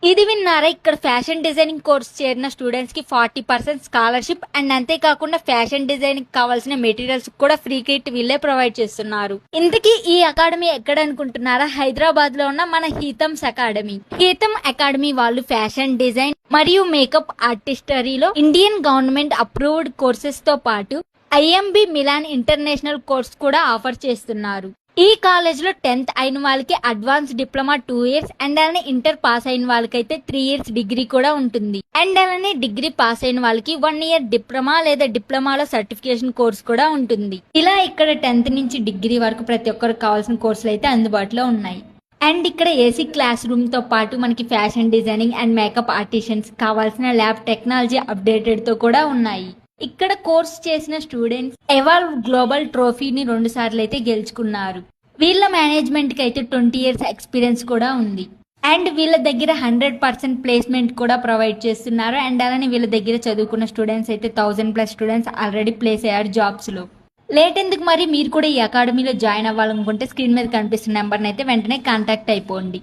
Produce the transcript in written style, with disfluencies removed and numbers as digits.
ఇది విన్నారా? ఇక్కడ ఫ్యాషన్ డిజైనింగ్ కోర్స్ చేరిన స్టూడెంట్స్ కి 40% స్కాలర్షిప్ అండ్ అంతేకాకుండా ఫ్యాషన్ డిజైనింగ్ కావాల్సిన మెటీరియల్స్ కూడా ఫ్రీ కిట్ వీళ్ళే ప్రొవైడ్ చేస్తున్నారు. ఇంతకీ ఈ అకాడమీ ఎక్కడ అనుకుంటున్నారా? హైదరాబాద్ లో ఉన్న మన హీతమ్స్ అకాడమీ. హీతమ్ అకాడమీ వాళ్ళు ఫ్యాషన్ డిజైన్ మరియు మేకప్ ఆర్టిస్టరీలో ఇండియన్ గవర్నమెంట్ అప్రూవ్డ్ కోర్సెస్ తో పాటు ఐఎంబి మిలాన్ ఇంటర్నేషనల్ కోర్స్ కూడా ఆఫర్ చేస్తున్నారు. ఈ కాలేజ్ లో 10th అయిన వాళ్ళకి అడ్వాన్స్ డిప్లొమా 2 years అండ్ అలానే ఇంటర్ పాస్ అయిన వాళ్ళకైతే 3 years డిగ్రీ కూడా ఉంటుంది. అండ్ అలానే డిగ్రీ పాస్ అయిన వాళ్ళకి 1 year డిప్లొమా లేదా డిప్లొమాలో సర్టిఫికేషన్ కోర్స్ కూడా ఉంటుంది. ఇలా ఇక్కడ 10th నుంచి డిగ్రీ వరకు ప్రతి ఒక్కరికి కావాల్సిన కోర్సులు అయితే అందుబాటులో ఉన్నాయి. అండ్ ఇక్కడ ఏసీ క్లాస్ రూమ్ తో పాటు మనకి fashion designing and makeup artisans కావాల్సిన ల్యాబ్ టెక్నాలజీ అప్డేటెడ్ తో కూడా ఉన్నాయి. ఇక్కడ కోర్స్ చేసిన స్టూడెంట్స్ ఎవాల్వ్ గ్లోబల్ ట్రోఫీని 2 సార్లు అయితే గెలుచుకున్నారు. వీళ్ళ మేనేజ్మెంట్ కి అయితే 20 years ఎక్స్పీరియన్స్ కూడా ఉంది. అండ్ వీళ్ళ దగ్గర 100% ప్లేస్మెంట్ కూడా ప్రొవైడ్ చేస్తున్నారు. అండ్ అలానే వీళ్ళ దగ్గర చదువుకున్న స్టూడెంట్స్ అయితే 1000+ స్టూడెంట్స్ ఆల్రెడీ ప్లేస్ అయ్యారు జాబ్స్ లో. లేట్ ఎందుకు మరి? మీరు కూడా ఈ అకాడమీలో జాయిన్ అవ్వాలనుకుంటే స్క్రీన్ మీద కనిపిస్తున్న నెంబర్ని అయితే వెంటనే కాంటాక్ట్ అయిపోండి.